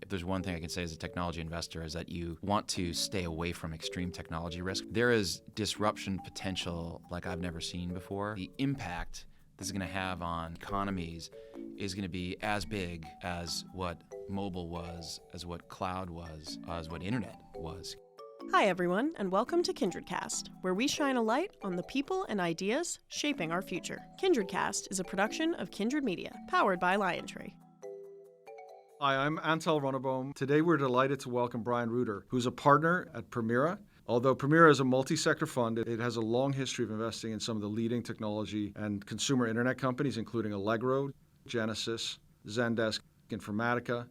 if there's one thing I can say as a technology investor is that you want to stay away from extreme technology risk. There is disruption potential like I've never seen before. The impact this is going to have on economies is going to be as big as what mobile was, as what cloud was, as what internet was. Hi, everyone, and welcome to KindredCast, where we shine a light on the people and ideas shaping our future. KindredCast is a production of Kindred Media, powered by LionTree. Hi, I'm Antal Runneboom. Today we're delighted to welcome Brian Reuter, who's a partner at Permira. Although Permira is a multi-sector fund, it has a long history of investing in some of the leading technology and consumer internet companies, including Allegro, Genesys, Zendesk, Informatica,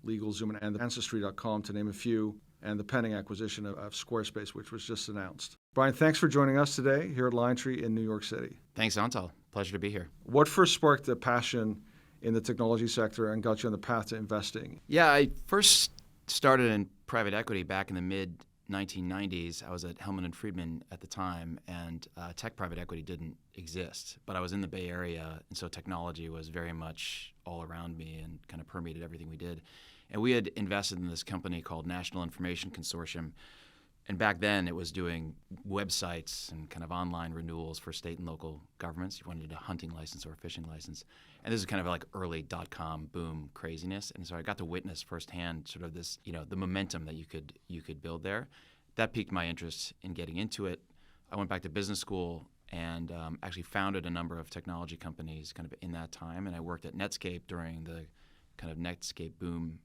LegalZoom, and Ancestry.com, to name a few, and the pending acquisition of Squarespace, which was just announced. Brian, thanks for joining us today here at LionTree in New York City. Thanks, Antal. Pleasure to be here. What first sparked the passion in the technology sector and got you on the path to investing? Yeah, I first started in private equity back in the mid-1990s. I was at Hellman & Friedman at the time, and tech private equity didn't exist. But I was in the Bay Area, and so technology was very much all around me and kind of permeated everything we did. And we had invested in this company called National Information Consortium. And back then, it was doing websites and kind of online renewals for state and local governments. You wanted a hunting license or a fishing license. And this is kind of like early .com boom craziness. And so I got to witness firsthand sort of this, the momentum that you could build there. That piqued my interest in getting into it. I went back to business school and actually founded a number of technology companies kind of in that time. And I worked at Netscape during the kind of Netscape boom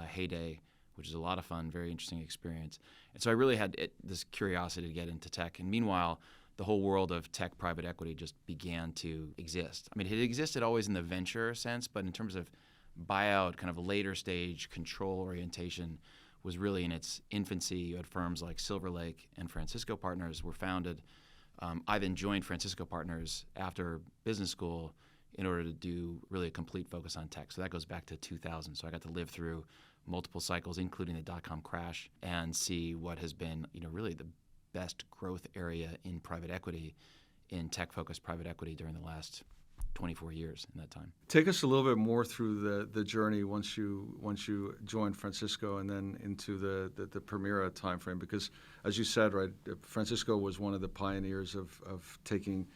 heyday, which is a lot of fun, very interesting experience. And so I really had this curiosity to get into tech. And meanwhile, the whole world of tech private equity just began to exist. I mean, it existed always in the venture sense, but in terms of buyout, kind of later stage control orientation was really in its infancy. You had firms like Silver Lake and Francisco Partners were founded. I then joined Francisco Partners after business school in order to do really a complete focus on tech. So that goes back to 2000. So I got to live through multiple cycles, including the dot-com crash, and see what has been, really the best growth area in private equity, in tech-focused private equity during the last 24 years in that time. Take us a little bit more through the journey once you joined Francisco and then into the Permira timeframe, because as you said, right, Francisco was one of the pioneers of taking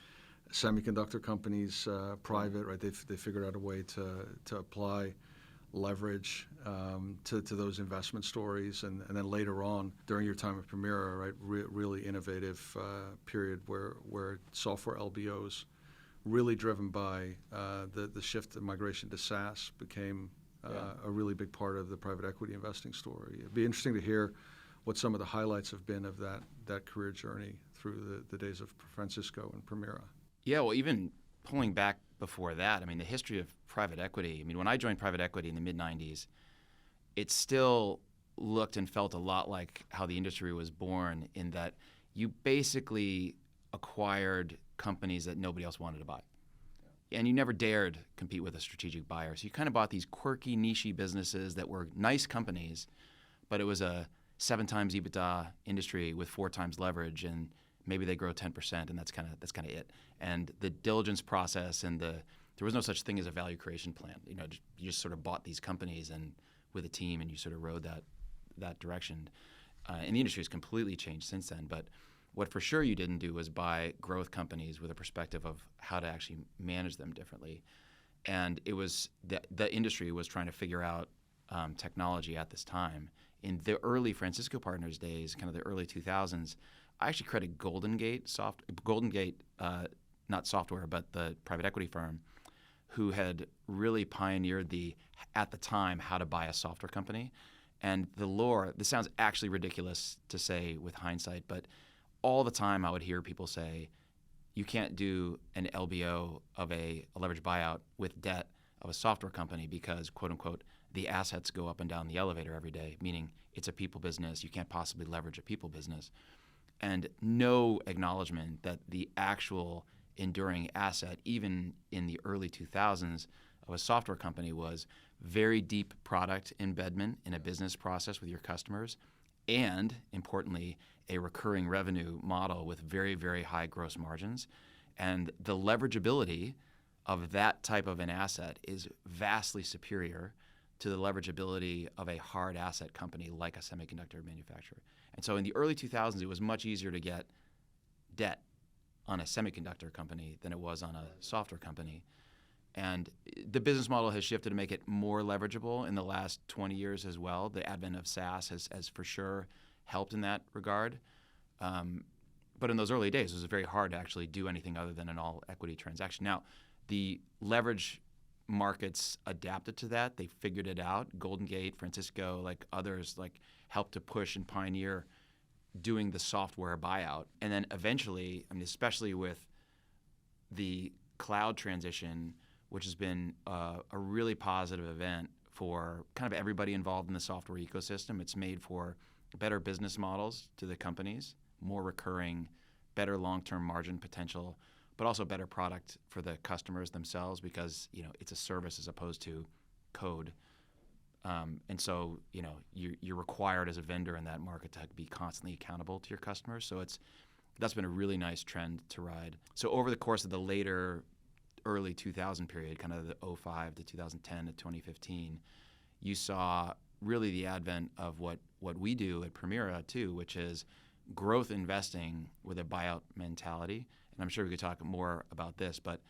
semiconductor companies private, right? They figured out a way to apply leverage to those investment stories, and then later on during your time at Permira, right, really innovative period where software LBOs, really driven by the shift, the migration to SaaS, became a really big part of the private equity investing story. It'd be interesting to hear what some of the highlights have been of that career journey through the days of Francisco and Permira. Yeah, well, even pulling back before that, I mean, the history of private equity, when I joined private equity in the mid-90s, it still looked and felt a lot like how the industry was born, in that you basically acquired companies that nobody else wanted to buy. And you never dared compete with a strategic buyer. So you kind of bought these quirky, niche businesses that were nice companies, but it was a 7 times EBITDA industry with 4 times leverage, and maybe they grow 10%, and that's kind of it. And the diligence process and there was no such thing as a value creation plan. You just sort of bought these companies and with a team, and you sort of rode that direction. And the industry has completely changed since then. But what for sure you didn't do was buy growth companies with a perspective of how to actually manage them differently. And it was the industry was trying to figure out technology at this time. In the early Francisco Partners days, kind of the early 2000s, I actually created Golden Gate, not software, but the private equity firm, who had really pioneered at the time, how to buy a software company. And the lore, this sounds actually ridiculous to say with hindsight, but all the time I would hear people say, you can't do an LBO of a leveraged buyout with debt of a software company because, quote unquote, the assets go up and down the elevator every day, meaning it's a people business. You can't possibly leverage a people business. And no acknowledgement that the actual enduring asset, even in the early 2000s, of a software company was very deep product embedment in a business process with your customers, and importantly, a recurring revenue model with very, very high gross margins. And the leverageability of that type of an asset is vastly superior to the leverageability of a hard asset company like a semiconductor manufacturer. And so in the early 2000s, it was much easier to get debt on a semiconductor company than it was on a software company. And the business model has shifted to make it more leverageable in the last 20 years as well. The advent of SaaS has for sure helped in that regard. But in those early days, it was very hard to actually do anything other than an all-equity transaction. Now, the leverage markets adapted to that. They figured it out. Golden Gate, Francisco, like others, like helped to push and pioneer doing the software buyout. And then eventually, I mean, especially with the cloud transition, which has been a really positive event for kind of everybody involved in the software ecosystem. It's made for better business models to the companies, more recurring, better long-term margin potential, but also better product for the customers themselves because it's a service as opposed to code. And so you're required as a vendor in that market to be constantly accountable to your customers. So that's been a really nice trend to ride. So over the course of the later early 2000 period, kind of the 05 to 2010 to 2015, you saw really the advent of what we do at Permira too, which is growth investing with a buyout mentality. And I'm sure we could talk more about this, but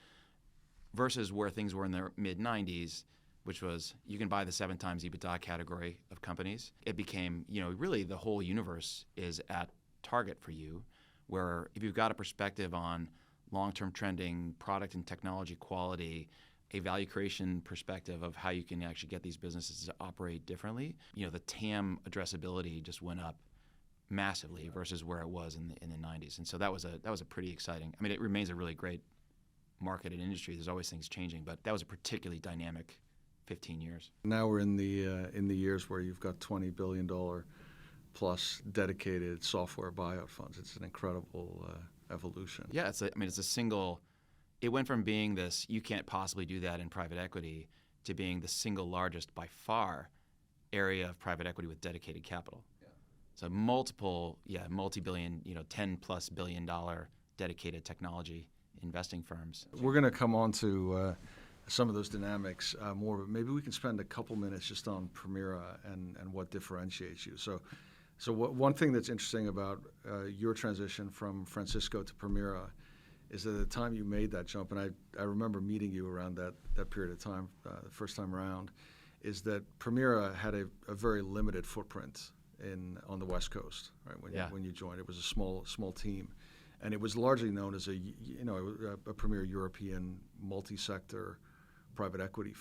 versus where things were in the mid-90s, which was you can buy the 7 times EBITDA category of companies. It became, really the whole universe is at target for you, where if you've got a perspective on long-term trending, product and technology quality, a value creation perspective of how you can actually get these businesses to operate differently, the TAM addressability just went up massively versus where it was in the 90s. And so that was a pretty exciting. I mean, it remains a really great market and industry. There's always things changing, but that was a particularly dynamic 15 years. Now we're in the years where you've got $20 billion plus dedicated software buyout funds. It's an incredible evolution. Yeah, it went from being this, you can't possibly do that in private equity, to being the single largest by far area of private equity with dedicated capital. Yeah. So multi-billion, $10+ billion dedicated technology investing firms. We're going to come on to some of those dynamics more, but maybe we can spend a couple minutes just on Permira and what differentiates you. So one thing that's interesting about your transition from Francisco to Permira is that at the time you made that jump, and I remember meeting you around that period of time, the first time around, is that Permira had a very limited footprint on the West Coast, right? When you joined, it was a small team, and it was largely known as a premier European multi-sector private equity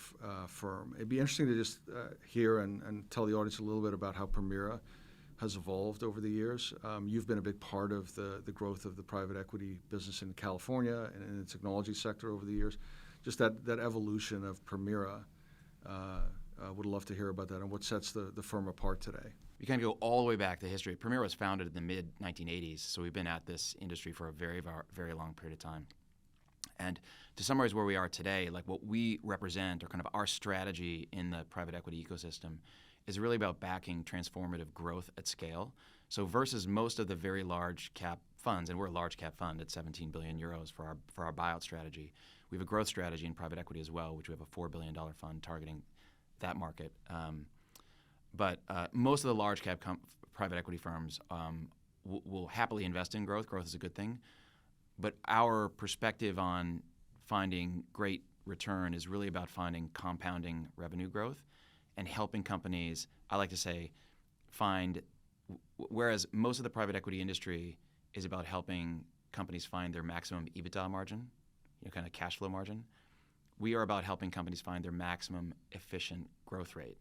firm. It'd be interesting to just hear and tell the audience a little bit about how Permira has evolved over the years. You've been a big part of the growth of the private equity business in California and in the technology sector over the years. Just that evolution of Permira, would love to hear about that and what sets the firm apart today. You kind of go all the way back to history. Permira was founded in the mid-1980s, so we've been at this industry for a very, very long period of time. And to summarize where we are today, like what we represent or kind of our strategy in the private equity ecosystem is really about backing transformative growth at scale. So versus most of the very large cap funds, and we're a large cap fund at 17 billion euros for our buyout strategy, we have a growth strategy in private equity as well, which we have a $4 billion fund targeting that market. But most of the large cap private equity firms will happily invest in growth. Growth is a good thing. But our perspective on finding great return is really about finding compounding revenue growth and helping companies, I like to say, whereas most of the private equity industry is about helping companies find their maximum EBITDA margin, kind of cash flow margin, we are about helping companies find their maximum efficient growth rate.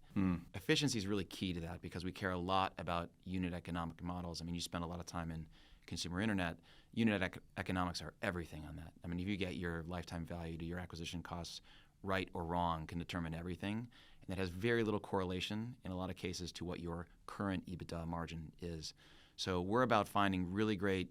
Efficiency is really key to that because we care a lot about unit economic models. I mean, you spend a lot of time in consumer internet. Unit economics are everything on that. I mean, if you get your lifetime value to your acquisition costs right or wrong can determine everything. And that has very little correlation in a lot of cases to what your current EBITDA margin is. So we're about finding really great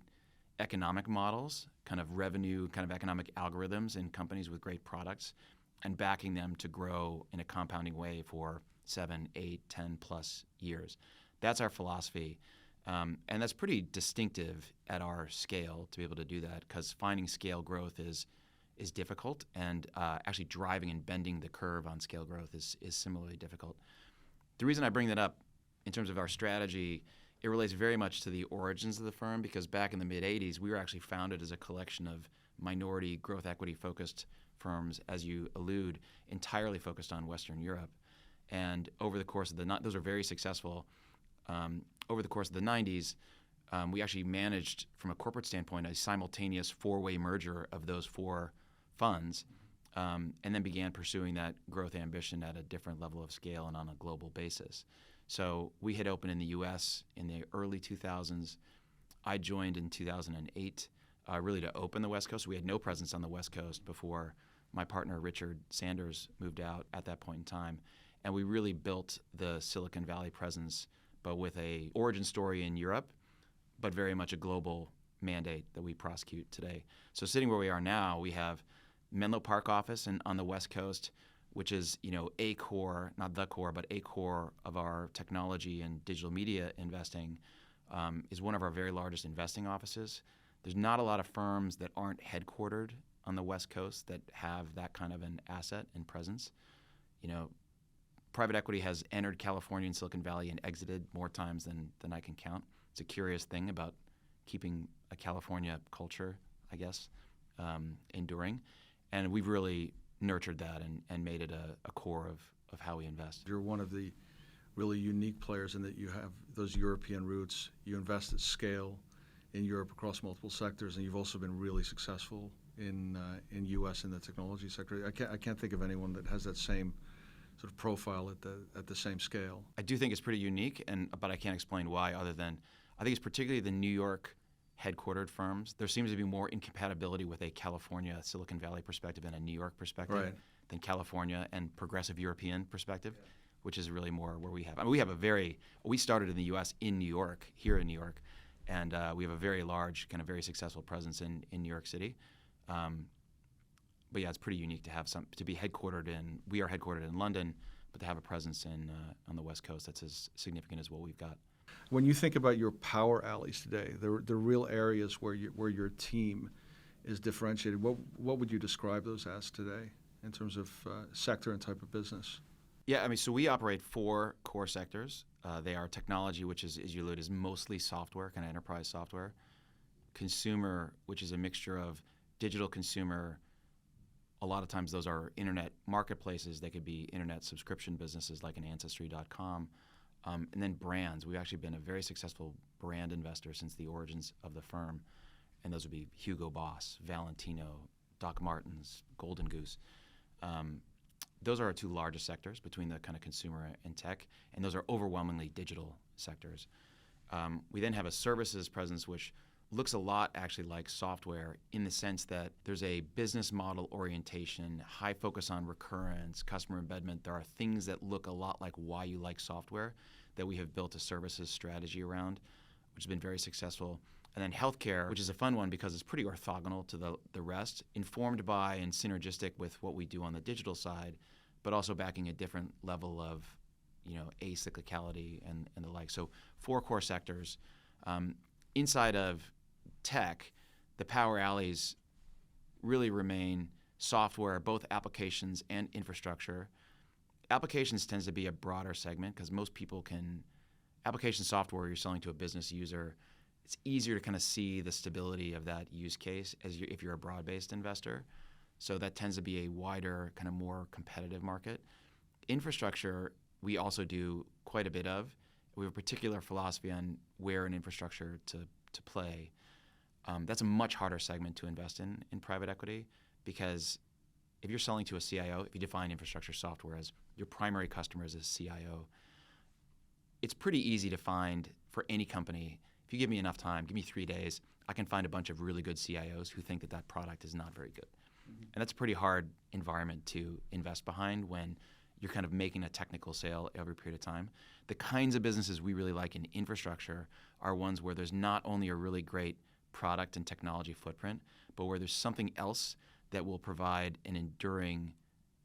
economic models, kind of revenue, kind of economic algorithms in companies with great products and backing them to grow in a compounding way for 7, 8, 10 plus years. That's our philosophy. And that's pretty distinctive at our scale to be able to do that because finding scale growth is is difficult, and actually driving and bending the curve on scale growth is similarly difficult. The reason I bring that up in terms of our strategy, it relates very much to the origins of the firm, because back in the mid-'80s, we were actually founded as a collection of minority growth equity focused firms, as you allude, entirely focused on Western Europe. And over the course of those are very successful. Over the course of the 90s, we actually managed, from a corporate standpoint, a simultaneous four-way merger of those four funds, and then began pursuing that growth ambition at a different level of scale and on a global basis. So we had opened in the U.S. in the early 2000s. I joined in 2008, really to open the West Coast. We had no presence on the West Coast before my partner Richard Sanders moved out at that point in time. And we really built the Silicon Valley presence, but with a origin story in Europe, but very much a global mandate that we prosecute today. So sitting where we are now, we have Menlo Park office on the West Coast, which is, a core, not the core, but a core of our technology and digital media investing, is one of our very largest investing offices. There's not a lot of firms that aren't headquartered on the West Coast that have that kind of an asset and presence. Private equity has entered California and Silicon Valley and exited more times than I can count. It's a curious thing about keeping a California culture, I guess, enduring. And we've really nurtured that and made it a core of how we invest. You're one of the really unique players in that you have those European roots. You invest at scale in Europe across multiple sectors, and you've also been really successful in U.S. in the technology sector. I can't think of anyone that has that same sort of profile at the same scale. I do think it's pretty unique, but I can't explain why, other than I think it's particularly the New York headquartered firms. There seems to be more incompatibility with a California, Silicon Valley perspective and a New York perspective than California and progressive European perspective, which is really more where we have. We started in the U.S. in New York, here in New York, and we have a very large, kind of very successful presence in New York City. But yeah, it's pretty unique to be headquartered in. We are headquartered in London, but to have a presence on the West Coast that's as significant as what we've got. When you think about your power alleys today, the real areas where your team is differentiated, what would you describe those as today in terms of sector and type of business? Yeah, so we operate 4 core sectors. They are technology, which is, as you alluded, is mostly software, kind of enterprise software. Consumer, which is a mixture of digital consumer. A lot of times those are internet marketplaces. They could be internet subscription businesses like an Ancestry.com. And then brands. We've actually been a very successful brand investor since the origins of the firm. And those would be Hugo Boss, Valentino, Doc Martens, Golden Goose. Those are our 2 largest sectors between the kind of consumer and tech. And those are overwhelmingly digital sectors. We then have a services presence, which looks a lot actually like software in the sense that there's a business model orientation, high focus on recurrence, customer embedment. There are things that look a lot like why you like software that we have built a services strategy around, which has been very successful. And then healthcare, which is a fun one because it's pretty orthogonal to the rest, informed by and synergistic with what we do on the digital side, but also backing a different level of acyclicality and the like. So 4 core sectors. Inside of tech, the power alleys really remain software, both applications and infrastructure. Applications tends to be a broader segment because most people application software you're selling to a business user, it's easier to kind of see the stability of that use case if you're a broad-based investor. So that tends to be a wider, kind of more competitive market. Infrastructure, we also do quite a bit of. We have a particular philosophy on where in infrastructure to play. That's a much harder segment to invest in private equity because if you're selling to a CIO, if you define infrastructure software as your primary customer is a CIO, it's pretty easy to find for any company. If you give me enough time, give me 3 days, I can find a bunch of really good CIOs who think that product is not very good. Mm-hmm. And that's a pretty hard environment to invest behind when you're kind of making a technical sale every period of time. The kinds of businesses we really like in infrastructure are ones where there's not only a really great product and technology footprint, but where there's something else that will provide an enduring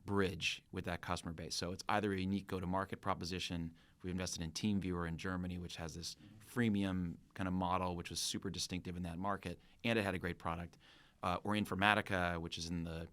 bridge with that customer base. So it's either a unique go-to-market proposition. We've invested in TeamViewer in Germany, which has this freemium kind of model, which was super distinctive in that market, and it had a great product. or Informatica, which is in the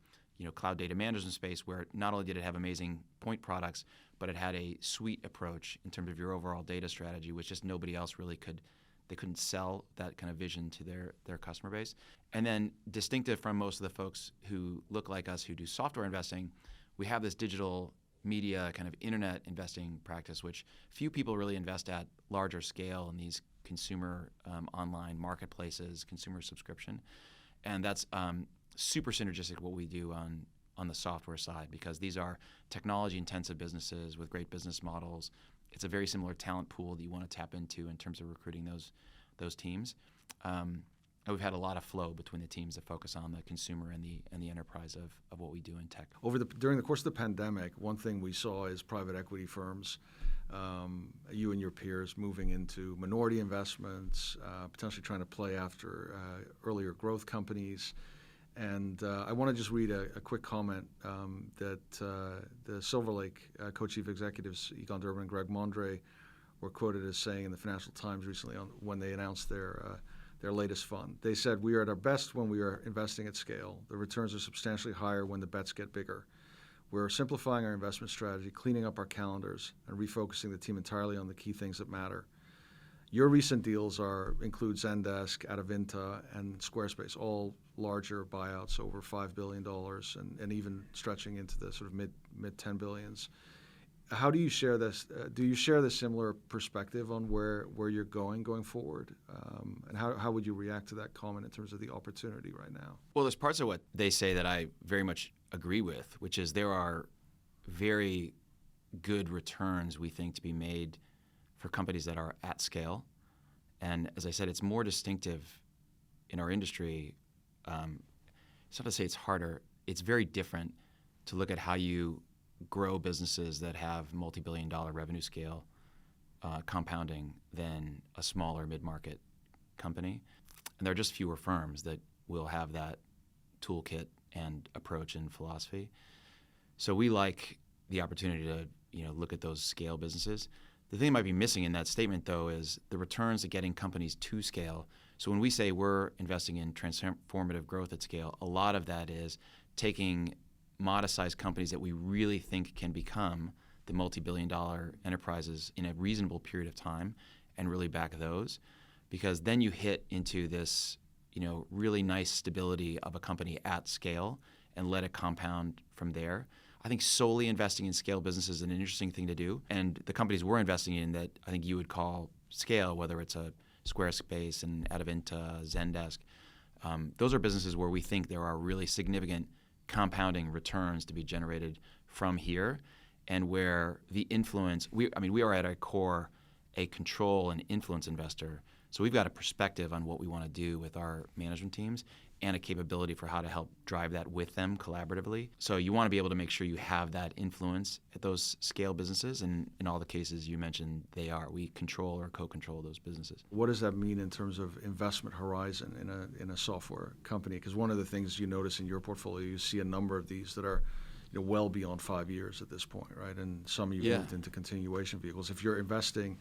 cloud data management space, where not only did it have amazing point products, but it had a suite approach in terms of your overall data strategy, which just nobody else really could. They couldn't sell that kind of vision to their customer base. And then distinctive from most of the folks who look like us who do software investing, we have this digital media kind of internet investing practice, which few people really invest at larger scale in these consumer online marketplaces, consumer subscription. And that's super synergistic with what we do on the software side, because these are technology-intensive businesses with great business models. It's a very similar talent pool that you want to tap into in terms of recruiting those teams. And we've had a lot of flow between the teams that focus on the consumer and the enterprise of what we do in tech. During the course of the pandemic, one thing we saw is private equity firms, you and your peers, moving into minority investments, potentially trying to play after earlier growth companies. And I want to just read a quick comment that the Silver Lake co-chief executives, Egon Durbin and Greg Mondre, were quoted as saying in the Financial Times recently when they announced their latest fund. They said, "We are at our best when we are investing at scale. The returns are substantially higher when the bets get bigger. We're simplifying our investment strategy, cleaning up our calendars, and refocusing the team entirely on the key things that matter. Your recent deals include Zendesk, Adevinta, and Squarespace, all larger buyouts over $5 billion and even stretching into the sort of mid $10 billions. How do you share this? Do you share this similar perspective on where you're going forward? And how would you react to that comment in terms of the opportunity right now? Well, there's parts of what they say that I very much agree with, which is there are very good returns, we think, to be made for companies that are at scale. And as I said, it's more distinctive in our industry. It's not to say it's harder. It's very different to look at how you grow businesses that have multi-billion-dollar revenue scale compounding than a smaller mid-market company. And there are just fewer firms that will have that toolkit and approach and philosophy. So we like the opportunity to look at those scale businesses. The thing that might be missing in that statement, though, is the returns of getting companies to scale. So when we say we're investing in transformative growth at scale, a lot of that is taking modest-sized companies that we really think can become the multi-billion-dollar enterprises in a reasonable period of time and really back those, because then you hit into this really nice stability of a company at scale and let it compound from there. I think solely investing in scale businesses is an interesting thing to do. And the companies we're investing in that I think you would call scale, whether it's a Squarespace and Adevinta, Zendesk, those are businesses where we think there are really significant compounding returns to be generated from here, and where the influence, we are at our core a control and influence investor. So we've got a perspective on what we want to do with our management teams and a capability for how to help drive that with them collaboratively. So you want to be able to make sure you have that influence at those scale businesses, and in all the cases you mentioned, we control or co-control those businesses. What does that mean in terms of investment horizon in a software company? Because one of the things you notice in your portfolio, you see a number of these that are well beyond 5 years at this point, right? And some you've moved into continuation vehicles. If you're investing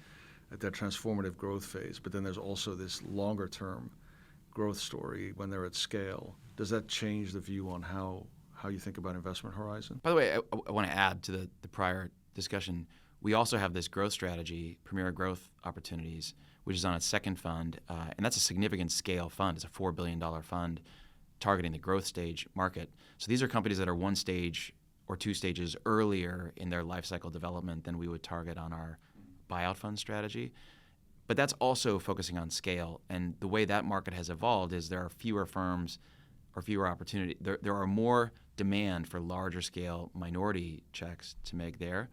at that transformative growth phase, but then there's also this longer term growth story when they're at scale, does that change the view on how you think about investment horizon? By the way, I want to add to the prior discussion, we also have this growth strategy, Permira Growth Opportunities, which is on its second fund, and that's a significant scale fund. It's a $4 billion fund targeting the growth stage market. So these are companies that are one stage or two stages earlier in their life cycle development than we would target on our buyout fund strategy. But that's also focusing on scale. And the way that market has evolved is there are fewer firms or fewer opportunities. There are more demand for larger scale minority checks to make there.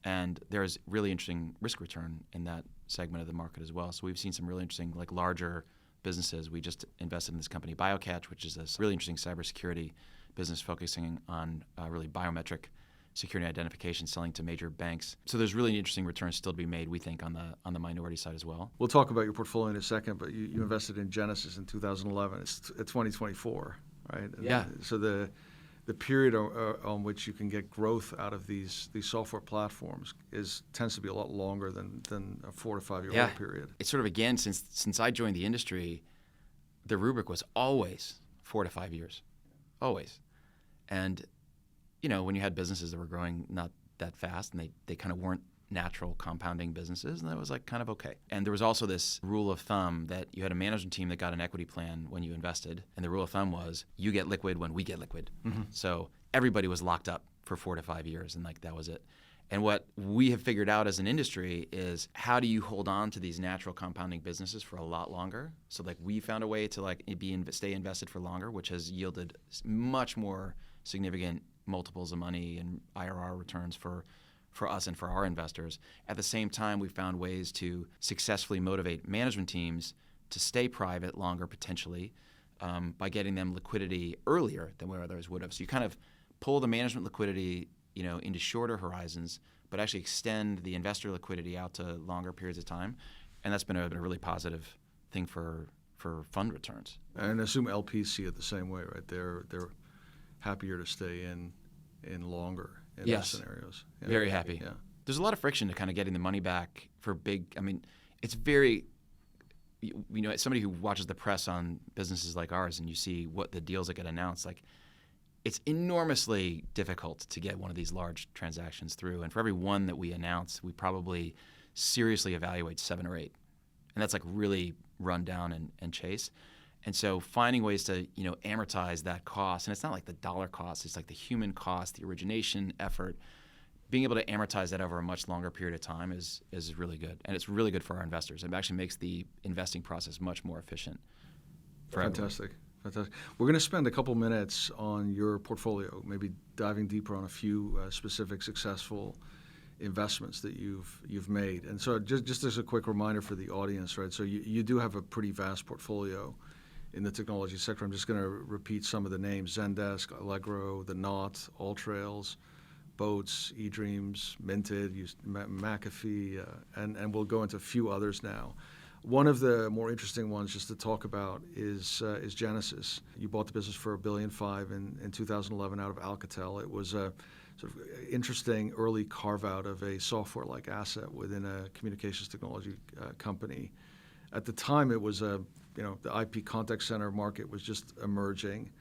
And there's really interesting risk return in that segment of the market as well. So we've seen some really interesting, larger businesses. We just invested in this company, BioCatch, which is this really interesting cybersecurity business focusing on really biometric security identification, selling to major banks. So there's really interesting returns still to be made, we think, on the minority side as well. We'll talk about your portfolio in a second, but you invested in Genesys in 2011. It's 2024, right? Yeah. So the period on which you can get growth out of these software platforms tends to be a lot longer than a 4 to 5 year old period. It's sort of, again, since I joined the industry, the rubric was always 4 to 5 years, always. And, when you had businesses that were growing not that fast and they kind of weren't natural compounding businesses, and that was like kind of okay. And there was also this rule of thumb that you had a management team that got an equity plan when you invested, and the rule of thumb was you get liquid when we get liquid. Mm-hmm. So everybody was locked up for 4 to 5 years, and like that was it. And what we have figured out as an industry is how do you hold on to these natural compounding businesses for a lot longer? So like we found a way to like stay invested for longer, which has yielded much more significant multiples of money and IRR returns for us and for our investors. At the same time, we found ways to successfully motivate management teams to stay private longer potentially by getting them liquidity earlier than where others would have. So you kind of pull the management liquidity into shorter horizons, but actually extend the investor liquidity out to longer periods of time. And that's been a really positive thing for fund returns. And I assume LPs see it the same way, right? They're happier to stay in longer in those scenarios. Yeah. Very happy. Yeah. There's a lot of friction to kind of getting the money back for it's very, as somebody who watches the press on businesses like ours and you see what the deals that get announced, like it's enormously difficult to get one of these large transactions through. And for every one that we announce, we probably seriously evaluate 7 or 8. And that's like really run down and chase. And so finding ways to, amortize that cost, and it's not like the dollar cost, it's like the human cost, the origination effort, being able to amortize that over a much longer period of time is really good. And it's really good for our investors. It actually makes the investing process much more efficient for Fantastic. Fantastic. We're going to spend a couple minutes on your portfolio, maybe diving deeper on a few specific successful investments that you've made. And so just as a quick reminder for the audience, right? So you do have a pretty vast portfolio in the technology sector. I'm just going to repeat some of the names: Zendesk, Allegro, The Knot, AllTrails, Boats, eDreams, Minted, McAfee, and we'll go into a few others now. One of the more interesting ones just to talk about is Genesys. You bought the business for $1.5 billion in 2011 out of Alcatel. It was a sort of interesting early carve-out of a software-like asset within a communications technology company. At the time, it was the IP contact center market was just emerging,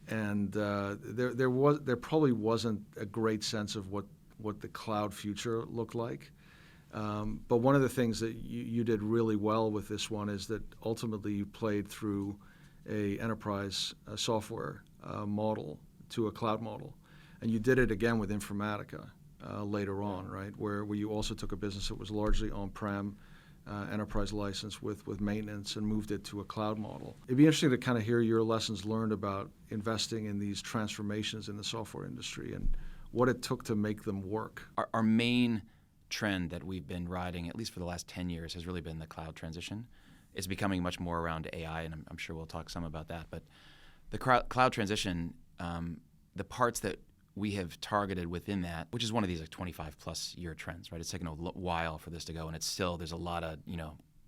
and there probably wasn't a great sense of what the cloud future looked like. But one of the things that you did really well with this one is that ultimately you played through a enterprise software model to a cloud model, and you did it again with Informatica later on, right? Where you also took a business that was largely on-prem, enterprise license with maintenance, and moved it to a cloud model. It'd be interesting to kind of hear your lessons learned about investing in these transformations in the software industry and what it took to make them work. Our main trend that we've been riding, at least for the last 10 years, has really been the cloud transition. It's becoming much more around AI, and I'm sure we'll talk some about that. But the cloud transition, the parts that we have targeted within that, which is one of these like 25+ year trends, right? It's taken a while for this to go, and there's a lot of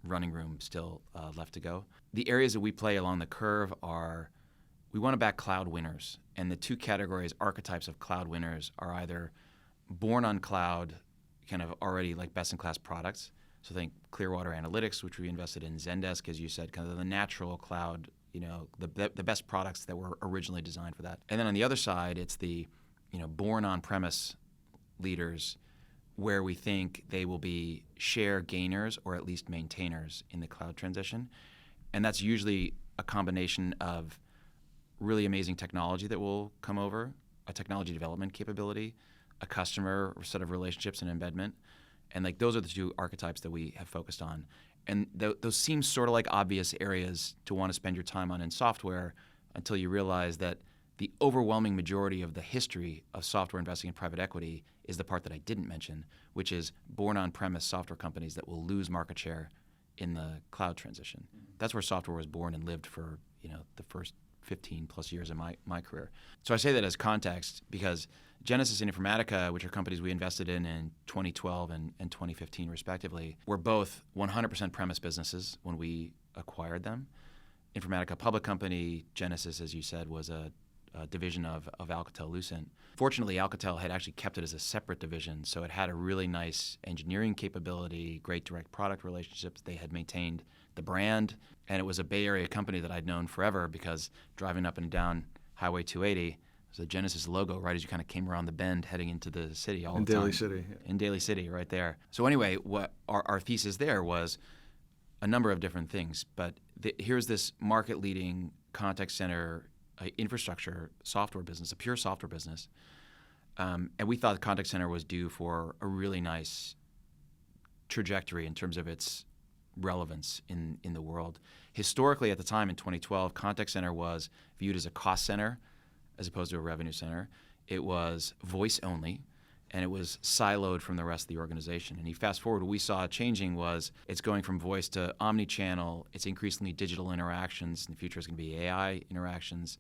running room still left to go. The areas that we play along the curve are, we want to back cloud winners, and the two categories, archetypes of cloud winners, are either born on cloud, kind of already like best-in-class products. So think Clearwater Analytics, which we invested in, Zendesk, as you said, kind of the natural cloud, the best products that were originally designed for that. And then on the other side, it's the born on-premise leaders, where we think they will be share gainers or at least maintainers in the cloud transition. And that's usually a combination of really amazing technology that will come over, a technology development capability, a customer set of relationships and embedment. And like those are the two archetypes that we have focused on. And those seem sort of like obvious areas to want to spend your time on in software until you realize that the overwhelming majority of the history of software investing in private equity is the part that I didn't mention, which is born on-premise software companies that will lose market share in the cloud transition. That's where software was born and lived for the first 15+ years of my career. So I say that as context because Genesys and Informatica, which are companies we invested in 2012 and 2015 respectively, were both 100% premise businesses when we acquired them. Informatica, a public company. Genesys, as you said, was a division of Alcatel-Lucent. Fortunately, Alcatel had actually kept it as a separate division, so it had a really nice engineering capability, great direct product relationships. They had maintained the brand, and it was a Bay Area company that I'd known forever because driving up and down Highway 280, there's a Genesys logo right as you kind of came around the bend heading into the city all the time. In Daly City. Yeah. In Daly City, right there. So anyway, what our thesis there was a number of different things, but here's this market-leading contact center infrastructure software business, a pure software business, and we thought the contact center was due for a really nice trajectory in terms of its relevance in the world. Historically, at the time in 2012, contact center was viewed as a cost center as opposed to a revenue center. It was voice only, and it was siloed from the rest of the organization. And you fast forward, what we saw changing was it's going from voice to omni-channel. It's increasingly digital interactions. In the future, it's going to be AI interactions.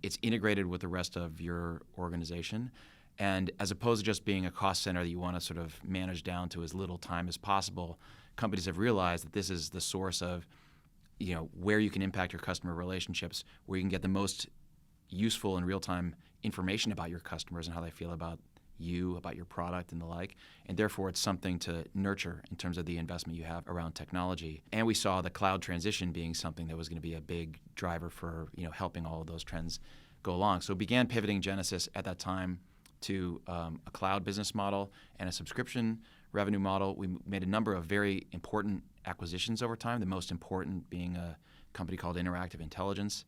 It's integrated with the rest of your organization. And as opposed to just being a cost center that you want to sort of manage down to as little time as possible, companies have realized that this is the source of, where you can impact your customer relationships, where you can get the most useful and real-time information about your customers and how they feel about you, about your product and the like. And therefore, it's something to nurture in terms of the investment you have around technology. And we saw the cloud transition being something that was going to be a big driver for helping all of those trends go along. So we began pivoting Genesys at that time to a cloud business model and a subscription revenue model. We made a number of very important acquisitions over time, the most important being a company called Interactive Intelligence.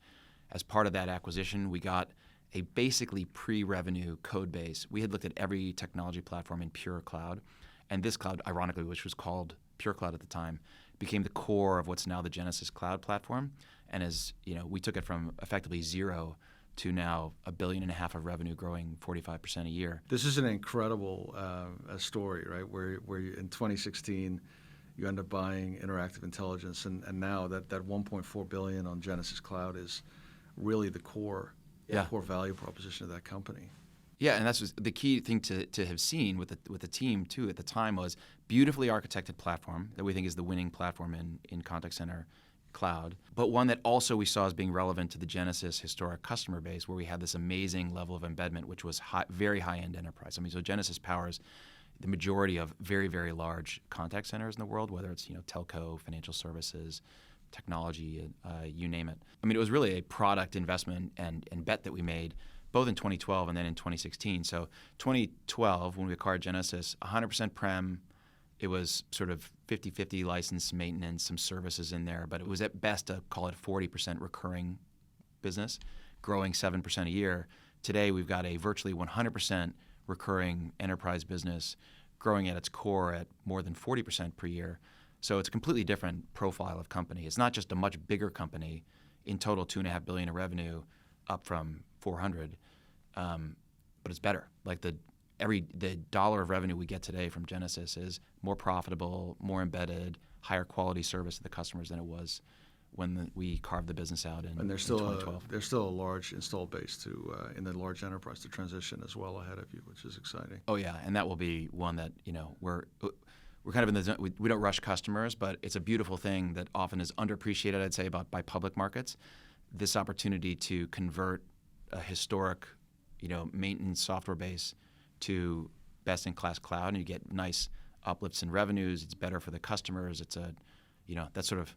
As part of that acquisition, we got a basically pre-revenue code base. We had looked at every technology platform in pure cloud, and this cloud, ironically, which was called Pure Cloud at the time, became the core of what's now the Genesys cloud platform. And as we took it from effectively zero to now $1.5 billion of revenue, growing 45% a year. This is an incredible story, right? Where you, in 2016, you end up buying Interactive Intelligence, and now that $1.4 billion on Genesys Cloud is really the core value proposition of that company. Yeah, and that's the key thing to have seen with the team too at the time was beautifully architected platform that we think is the winning platform in contact center cloud, but one that also we saw as being relevant to the Genesys historic customer base, where we had this amazing level of embedment, which was very high-end enterprise. I mean, so Genesys powers the majority of very, very large contact centers in the world, whether it's telco, financial services, technology, you name it. I mean, it was really a product investment and bet that we made both in 2012 and then in 2016. So 2012, when we acquired Genesys, 100% prem. It was sort of 50-50 license maintenance, some services in there, but it was at best a, call it 40% recurring business, growing 7% a year. Today, we've got a virtually 100% recurring enterprise business growing at its core at more than 40% per year. So it's a completely different profile of company. It's not just a much bigger company, in total $2.5 billion of revenue, up from 400, but it's better. Like the dollar of revenue we get today from Genesys is more profitable, more embedded, higher quality service to the customers than it was when we carved the business out in 2012. There's still a large install base in the large enterprise to transition as well ahead of you, which is exciting. Oh yeah, and that will be one that we're kind of in the zone. We don't rush customers, but it's a beautiful thing that often is underappreciated, I'd say, by public markets. This opportunity to convert a historic, maintenance software base to best-in-class cloud, and you get nice uplifts in revenues. It's better for the customers. It's that's sort of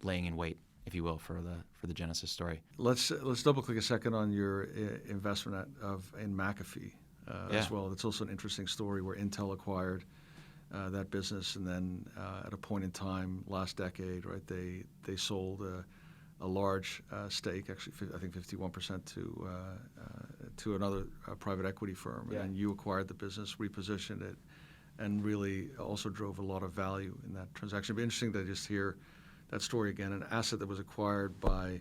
laying in wait, if you will, for the Genesys story. Let's double-click a second on your investment in McAfee as well. It's also an interesting story where Antal acquired that business, and then at a point in time last decade, right, they sold a large stake, actually I think 51% to another private equity firm, and you acquired the business, repositioned it, and really also drove a lot of value in that transaction. It'd be interesting to just hear that story again, an asset that was acquired by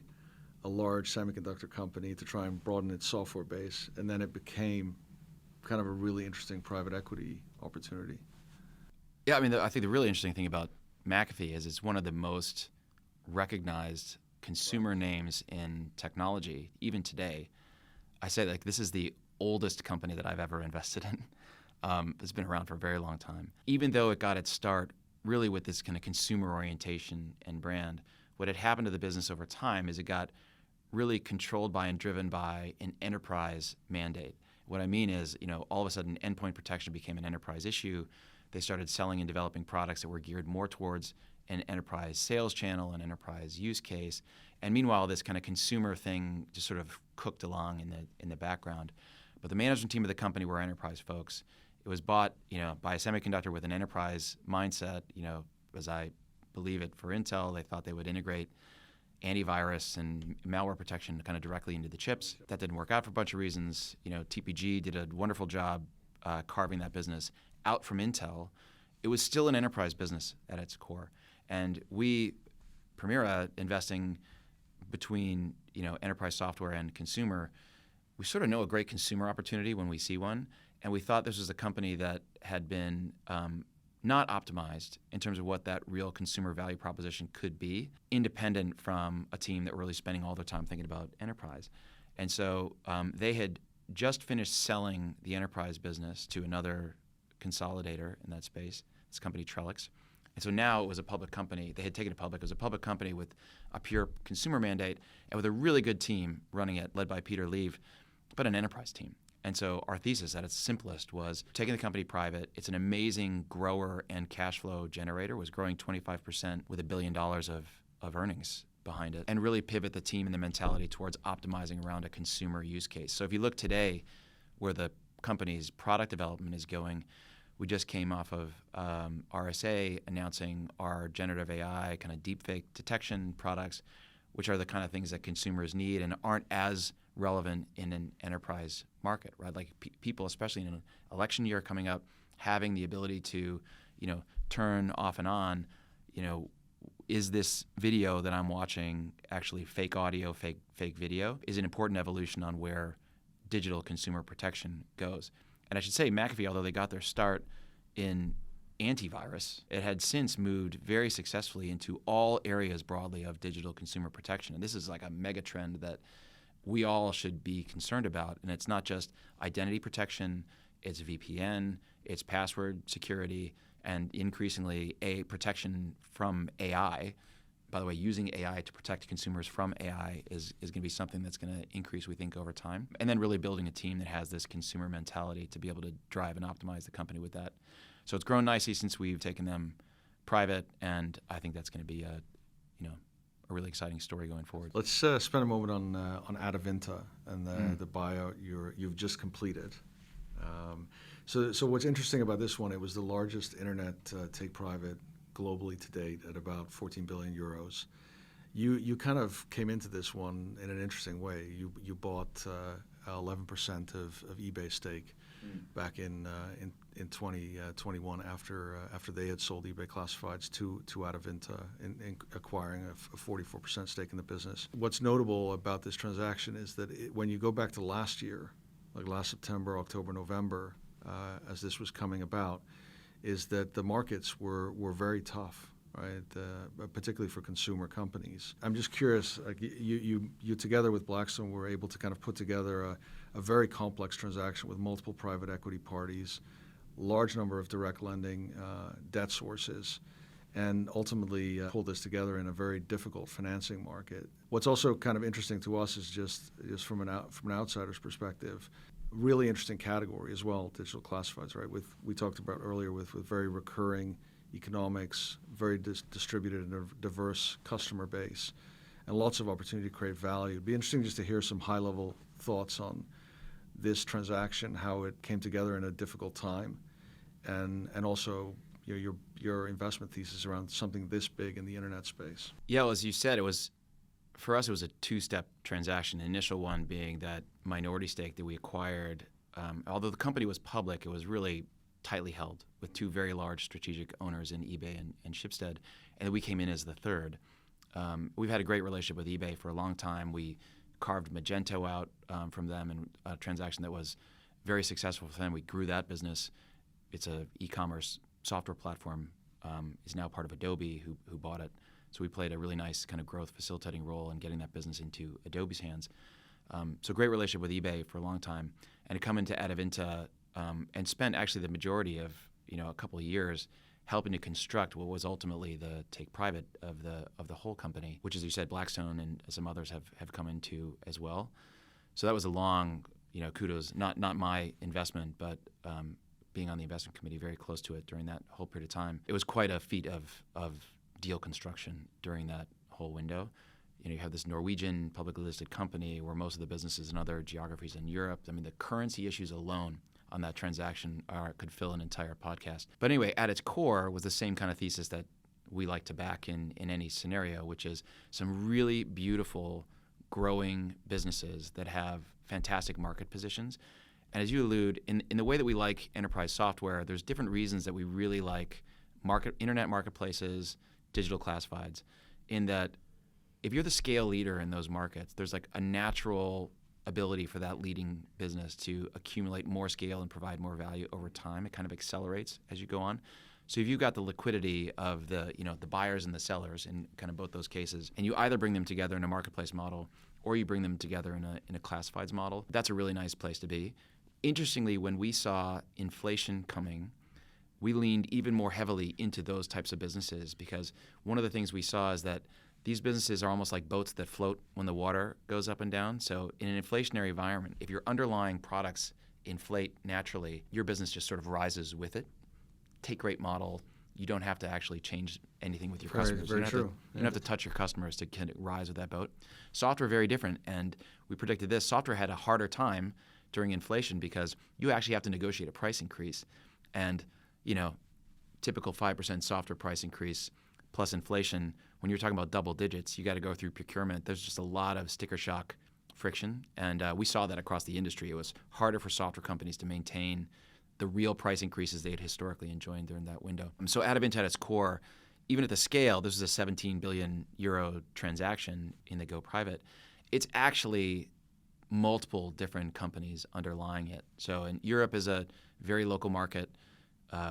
a large semiconductor company to try and broaden its software base, and then it became kind of a really interesting private equity opportunity. Yeah, I mean, I think the really interesting thing about McAfee is it's one of the most recognized consumer names in technology, even today. I say this is the oldest company that I've ever invested in. It's been around for a very long time. Even though it got its start really with this kind of consumer orientation and brand, what had happened to the business over time is it got really controlled by and driven by an enterprise mandate. What I mean is, all of a sudden, endpoint protection became an enterprise issue. They started selling and developing products that were geared more towards an enterprise sales channel, an enterprise use case. And meanwhile, this kind of consumer thing just sort of cooked along in the background. But the management team of the company were enterprise folks. It was bought, by a semiconductor with an enterprise mindset. As I believe it, for Intel, they thought they would integrate antivirus and malware protection kind of directly into the chips. That didn't work out for a bunch of reasons. TPG did a wonderful job carving that business out from Intel. It was still an enterprise business at its core. And we, Permira, investing between enterprise software and consumer, we sort of know a great consumer opportunity when we see one. And we thought this was a company that had been not optimized in terms of what that real consumer value proposition could be, independent from a team that were really spending all their time thinking about enterprise. And so they had just finished selling the enterprise business to another consolidator in that space, this company Trellix. And so now it was a public company. They had taken it public. It was a public company with a pure consumer mandate and with a really good team running it, led by Peter Leave, but an enterprise team. And so our thesis at its simplest was taking the company private. It's an amazing grower and cash flow generator, was growing 25% with $1 billion of earnings behind it, and really pivot the team and the mentality towards optimizing around a consumer use case. So if you look today where the company's product development is going, we just came off of RSA announcing our generative AI kind of deepfake detection products, which are the kind of things that consumers need and aren't as relevant in an enterprise market, right? Like people, especially in an election year coming up, having the ability to, turn off and on, is this video that I'm watching actually fake audio, fake video, is an important evolution on where digital consumer protection goes. And I should say McAfee, although they got their start in antivirus, it had since moved very successfully into all areas broadly of digital consumer protection. And this is like a mega trend that we all should be concerned about. And it's not just identity protection, it's VPN, it's password security, and increasingly protection from AI. By the way, using AI to protect consumers from AI is going to be something that's going to increase, we think, over time. And then really building a team that has this consumer mentality to be able to drive and optimize the company with that. So it's grown nicely since we've taken them private, and I think that's going to be a really exciting story going forward. Let's spend a moment on Adevinta and the buyout you've just completed. So what's interesting about this one, it was the largest internet take private globally to date at about 14 billion euros. You kind of came into this one in an interesting way. You bought 11% of eBay's stake back in 2021 after they had sold eBay Classifieds to Adevinta in acquiring a 44% stake in the business. What's notable about this transaction is that when you go back to last year, like last September, October, November, as this was coming about, is that the markets were very tough, right? Particularly for consumer companies. I'm just curious, like you together with Blackstone were able to kind of put together a very complex transaction with multiple private equity parties, large number of direct lending debt sources, and ultimately pull this together in a very difficult financing market. What's also kind of interesting to us is just from an outsider's perspective, really interesting category as well, digital classifieds, right? We talked about earlier with very recurring economics, very distributed and diverse customer base, and lots of opportunity to create value. It'd be interesting just to hear some high-level thoughts on this transaction, how it came together in a difficult time, and also your investment thesis around something this big in the internet space. Yeah, well, as you said, for us, it was a two-step transaction. The initial one being that minority stake that we acquired. Although the company was public, it was really tightly held with two very large strategic owners in eBay and Schibsted, and we came in as the third. We've had a great relationship with eBay for a long time. We carved Magento out from them in a transaction that was very successful for them. We grew that business. It's an e-commerce software platform. Is now part of Adobe, who bought it. So we played a really nice kind of growth facilitating role in getting that business into Adobe's hands. So great relationship with eBay for a long time. And to come into Adevinta and spend actually the majority of a couple of years helping to construct what was ultimately the take private of the whole company, which, as you said, Blackstone and some others have come into as well. So that was a long, kudos, not my investment, but being on the investment committee, very close to it during that whole period of time. It was quite a feat of deal construction during that whole window. You have this Norwegian publicly listed company where most of the businesses in other geographies in Europe. I mean, the currency issues alone on that transaction could fill an entire podcast. But anyway, at its core was the same kind of thesis that we like to back in any scenario, which is some really beautiful, growing businesses that have fantastic market positions. And as you allude, in the way that we like enterprise software, there's different reasons that we really like internet marketplaces, digital classifieds, in that if you're the scale leader in those markets, there's like a natural ability for that leading business to accumulate more scale and provide more value over time. It kind of accelerates as you go on. So if you've got the liquidity of the buyers and the sellers in kind of both those cases, and you either bring them together in a marketplace model or you bring them together in a classifieds model, that's a really nice place to be. Interestingly, when we saw inflation coming, we leaned even more heavily into those types of businesses, because one of the things we saw is that these businesses are almost like boats that float when the water goes up and down. So in an inflationary environment, if your underlying products inflate naturally, your business just sort of rises with it. Take rate model, you don't have to actually change anything with your customers. Very true. You don't have to touch your customers to kind of rise with that boat. Software, very different, and we predicted this. Software had a harder time during inflation because you actually have to negotiate a price increase. And, typical 5% software price increase plus inflation, when you're talking about double digits, you got to go through procurement. There's just a lot of sticker shock friction, and we saw that across the industry. It was harder for software companies to maintain the real price increases they had historically enjoyed during that window. So Adevinta at its core, even at the scale, this was a 17 billion euro transaction in the go private. It's actually multiple different companies underlying it. So in Europe is a very local market.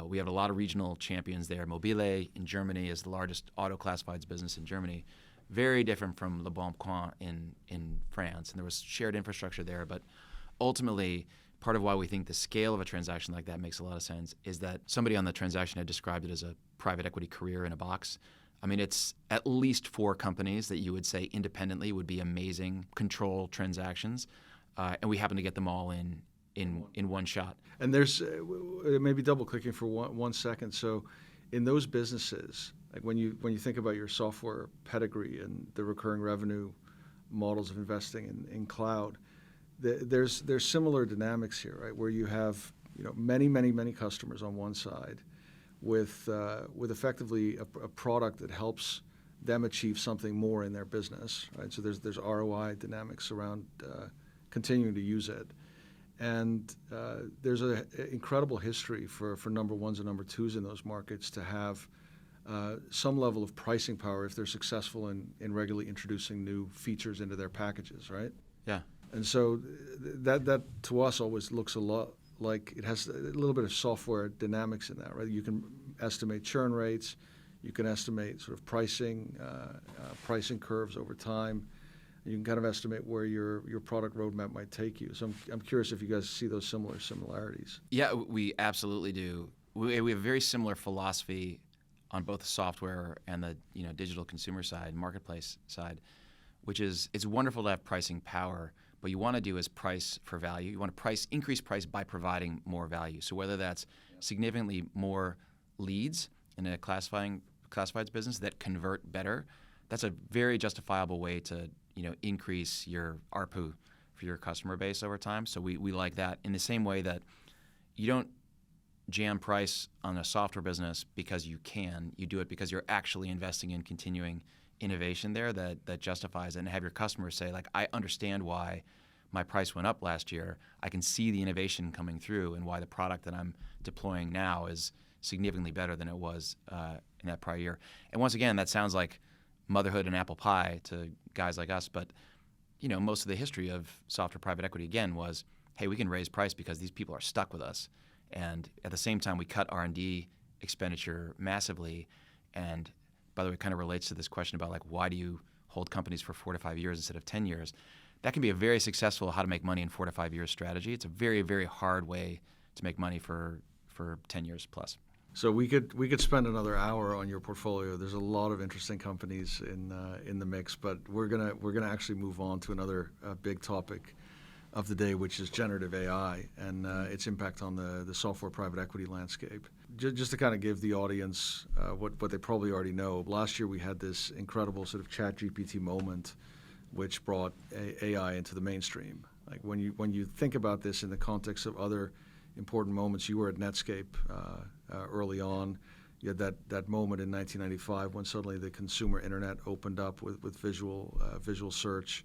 We have a lot of regional champions there. Mobile in Germany is the largest auto classifieds business in Germany. Very different from Le Bon Coin in France. And there was shared infrastructure there. But ultimately, part of why we think the scale of a transaction like that makes a lot of sense is that somebody on the transaction had described it as a private equity career in a box. I mean, it's at least 4 companies that you would say independently would be amazing control transactions. And we happen to get them all in one shot. And there's maybe double clicking for one second. So in those businesses, like when you think about your software pedigree and the recurring revenue models of investing in cloud, there's similar dynamics here, right? Where you have many customers on one side with effectively a product that helps them achieve something more in their business, right? So there's ROI dynamics around continuing to use it. And there's an incredible history for number ones and number twos in those markets to have some level of pricing power if they're successful in regularly introducing new features into their packages, right? Yeah. And so that to us always looks a lot like it has a little bit of software dynamics in that, right? You can estimate churn rates, you can estimate sort of pricing curves over time. You can kind of estimate where your product roadmap might take you. So I'm curious if you guys see those similarities. Yeah, we absolutely do. We have a very similar philosophy on both the software and the digital consumer side, marketplace side, which is it's wonderful to have pricing power. What you want to do is price for value. You want to increase price by providing more value. So whether that's significantly more leads in a classifieds business that convert better, that's a very justifiable way to increase your ARPU for your customer base over time. So we like that. In the same way that you don't jam price on a software business because you can. You do it because you're actually investing in continuing innovation there that justifies it, and have your customers say, like, I understand why my price went up last year. I can see the innovation coming through and why the product that I'm deploying now is significantly better than it was in that prior year. And once again, that sounds like motherhood and apple pie to guys like us, but most of the history of software private equity again was, hey, we can raise price because these people are stuck with us, and at the same time we cut R&D expenditure massively. And by the way, it kind of relates to this question about, like, why do you hold companies for 4 to 5 years instead of 10 years? That can be a very successful how to make money in 4 to 5 years strategy. It's a very, very hard way to make money for 10 years plus. So we could spend another hour on your portfolio. There's a lot of interesting companies in the mix, but we're gonna actually move on to another big topic of the day, which is generative AI and its impact on the software private equity landscape. Just to kind of give the audience what they probably already know, last year we had this incredible sort of ChatGPT moment, which brought AI into the mainstream. Like when you think about this in the context of other important moments, you were at Netscape early on. You had that moment in 1995 when suddenly the consumer internet opened up with visual search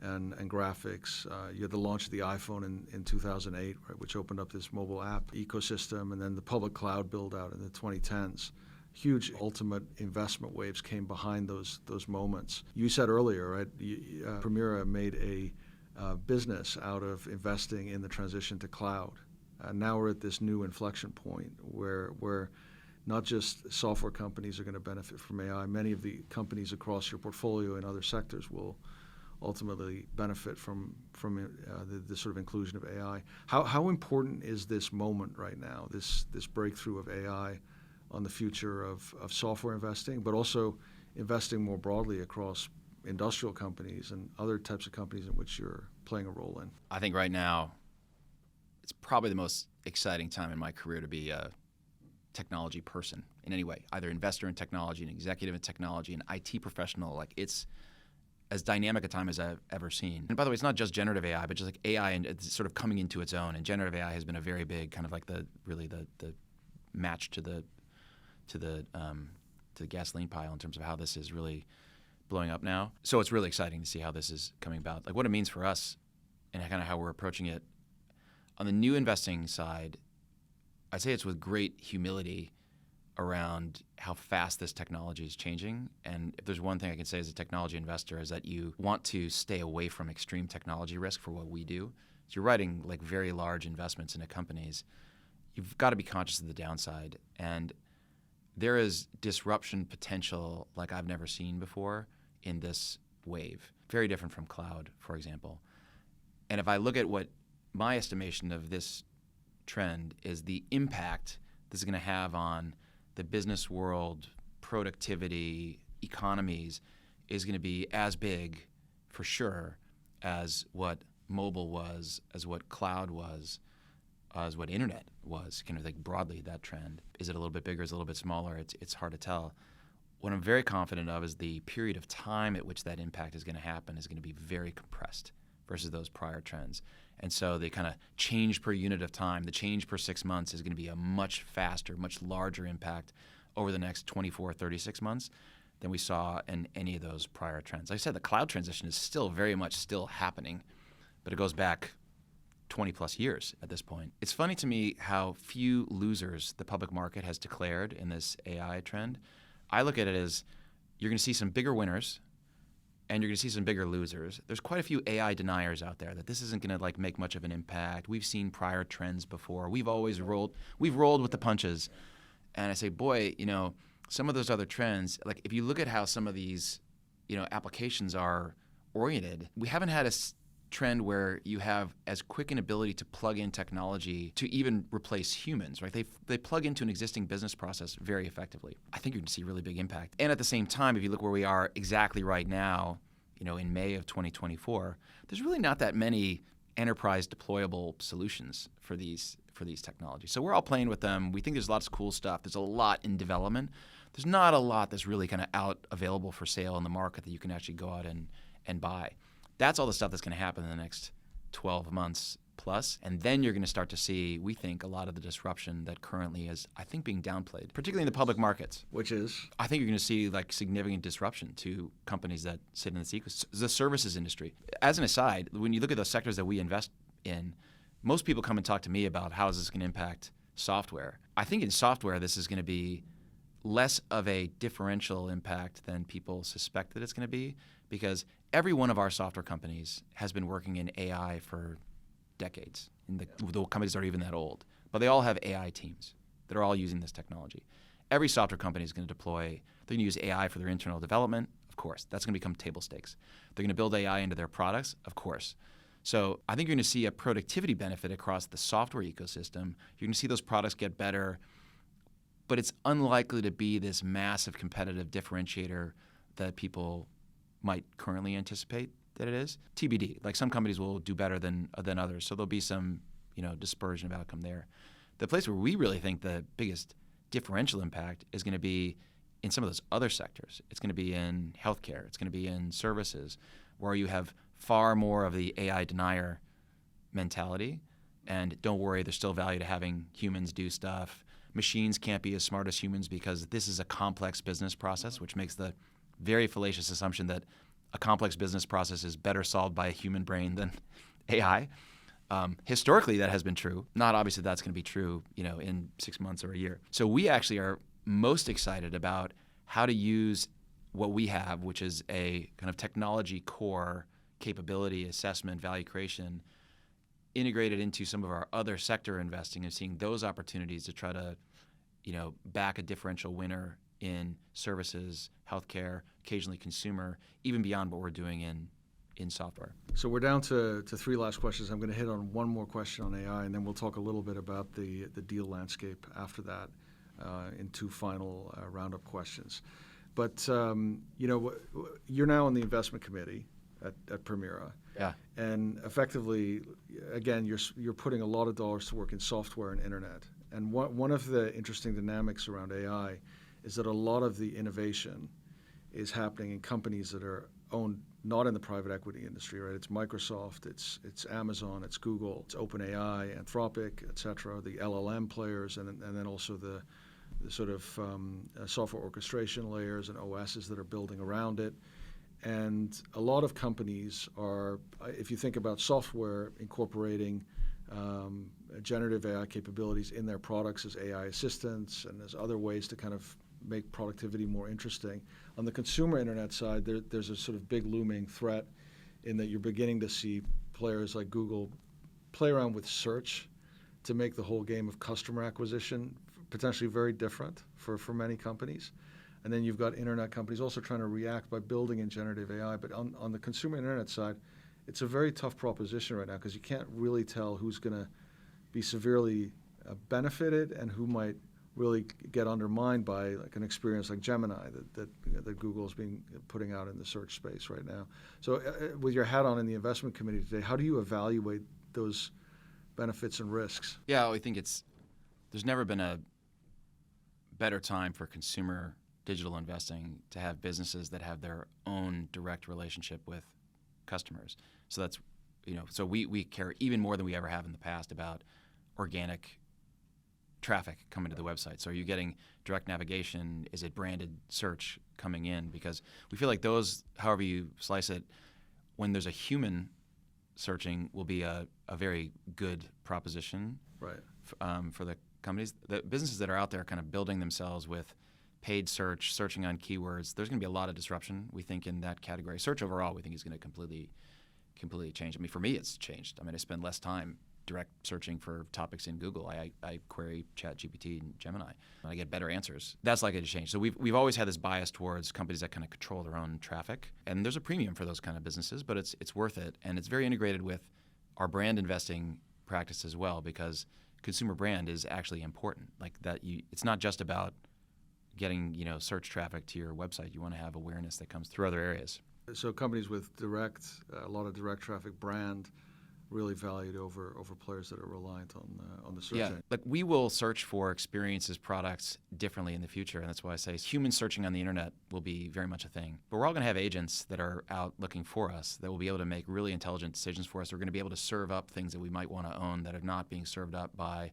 and graphics. You had the launch of the iPhone in 2008, right, which opened up this mobile app ecosystem, and then the public cloud build out in the 2010s. Huge ultimate investment waves came behind those moments. You said earlier, right, Permira made a business out of investing in the transition to cloud. Now we're at this new inflection point where not just software companies are going to benefit from AI. Many of the companies across your portfolio in other sectors will ultimately benefit from the sort of inclusion of AI. How important is this moment right now, this breakthrough of AI on the future of software investing, but also investing more broadly across industrial companies and other types of companies in which you're playing a role in? I think right now it's probably the most exciting time in my career to be a technology person in any way, either investor in technology, an executive in technology, an IT professional. Like, it's as dynamic a time as I've ever seen. And by the way, it's not just generative AI, but just like AI and it's sort of coming into its own. And generative AI has been a very big kind of like the match to the gasoline pile in terms of how this is really blowing up now. So it's really exciting to see how this is coming about, like what it means for us and kind of how we're approaching it. On the new investing side, I'd say it's with great humility around how fast this technology is changing. And if there's one thing I can say as a technology investor is that you want to stay away from extreme technology risk for what we do. So you're writing like very large investments into companies. You've got to be conscious of the downside. And there is disruption potential like I've never seen before in this wave. Very different from cloud, for example. And if I look at what my estimation of this trend is, the impact this is going to have on the business world, productivity, economies is going to be as big, for sure, as what mobile was, as what cloud was, as what internet was, kind of like broadly that trend. Is it a little bit bigger, is it a little bit smaller? It's hard to tell. What I'm very confident of is the period of time at which that impact is going to happen is going to be very compressed versus those prior trends. And so the kind of change per unit of time, the change per 6 months is going to be a much faster, much larger impact over the next 24, 36 months than we saw in any of those prior trends. Like I said, the cloud transition is still very much still happening, but it goes back 20 plus years at this point. It's funny to me how few losers the public market has declared in this AI trend. I look at it as you're going to see some bigger winners and you're going to see some bigger losers. There's quite a few AI deniers out there that this isn't going to like make much of an impact. We've seen prior trends before. We've rolled with the punches. And I say, boy, some of those other trends, like if you look at how some of these, applications are oriented, we haven't had a trend where you have as quick an ability to plug in technology to even replace humans, right? They plug into an existing business process very effectively. I think you're going to see really big impact. And at the same time, if you look where we are exactly right now, in May of 2024, there's really not that many enterprise deployable solutions for these technologies. So we're all playing with them. We think there's lots of cool stuff. There's a lot in development. There's not a lot that's really kind of out available for sale in the market that you can actually go out and buy. That's all the stuff that's going to happen in the next 12 months plus. And then you're going to start to see, we think, a lot of the disruption that currently is, I think, being downplayed, particularly in the public markets. Which is? I think you're going to see like significant disruption to companies that sit in this ecosystem. The services industry. As an aside, when you look at the sectors that we invest in, most people come and talk to me about how is this going to impact software. I think in software, this is going to be less of a differential impact than people suspect that it's going to be, because every one of our software companies has been working in AI for decades. And the companies aren't even that old, but they all have AI teams that are all using this technology. Every software company is going to deploy, they're going to use AI for their internal development, of course. That's going to become table stakes. They're going to build AI into their products, of course. So I think you're going to see a productivity benefit across the software ecosystem. You're going to see those products get better but it's unlikely to be this massive competitive differentiator that people might currently anticipate that it is. TBD. Like some companies will do better than others, so there'll be some dispersion of outcome there. The place where we really think the biggest differential impact is going to be in some of those other sectors. It's going to be in healthcare. It's going to be in services, where you have far more of the AI denier mentality. And don't worry, there's still value to having humans do stuff. Machines can't be as smart as humans because this is a complex business process, which makes the very fallacious assumption that a complex business process is better solved by a human brain than AI. Historically, that has been true. Not obviously that's going to be true, in 6 months or a year. So we actually are most excited about how to use what we have, which is a kind of technology core capability, assessment, value creation, integrated into some of our other sector investing and seeing those opportunities to try to, back a differential winner in services, healthcare, occasionally consumer, even beyond what we're doing in software. So we're down to 3 last questions. I'm going to hit on one more question on AI, and then we'll talk a little bit about the deal landscape after that in 2 final roundup questions. But, you're now on the investment committee at Permira. Yeah. And effectively, again, you're putting a lot of dollars to work in software and internet. And one of the interesting dynamics around AI is that a lot of the innovation is happening in companies that are owned not in the private equity industry, right? It's Microsoft, it's Amazon, it's Google, it's OpenAI, Anthropic, et cetera, the LLM players, and then also the sort of software orchestration layers and OSs that are building around it. And a lot of companies are, if you think about software incorporating generative AI capabilities in their products as AI assistants and as other ways to kind of make productivity more interesting. On the consumer internet side, there's a sort of big looming threat in that you're beginning to see players like Google play around with search to make the whole game of customer acquisition potentially very different for many companies. And then you've got internet companies also trying to react by building in generative AI. But on the consumer internet side, it's a very tough proposition right now because you can't really tell who's going to be severely benefited and who might really get undermined by like an experience like Gemini that Google is putting out in the search space right now. So with your hat on in the investment committee today, how do you evaluate those benefits and risks? Yeah, I think there's never been a better time for consumer digital investing to have businesses that have their own direct relationship with customers. So that's, so we care even more than we ever have in the past about organic traffic coming to the website. So are you getting direct navigation? Is it branded search coming in? Because we feel like those, however you slice it, when there's a human searching will be a very good proposition right. For the companies. The businesses that are out there kind of building themselves with paid search, searching on keywords, there's going to be a lot of disruption, we think, in that category. Search overall, we think, is going to completely change. I mean, for me, it's changed. I mean, I spend less time direct searching for topics in Google. I query ChatGPT and Gemini, and I get better answers. That's likely to change. So we've always had this bias towards companies that kind of control their own traffic, and there's a premium for those kind of businesses, but it's worth it, and it's very integrated with our brand investing practice as well, because consumer brand is actually important. Like that, it's not just about getting search traffic to your website. You want to have awareness that comes through other areas. So companies with a lot of direct traffic brand really valued over players that are reliant on the search engine. Like we will search for experiences, products differently in the future, and that's why I say human searching on the internet will be very much a thing. But we're all going to have agents that are out looking for us that will be able to make really intelligent decisions for us. We're going to be able to serve up things that we might want to own that are not being served up by,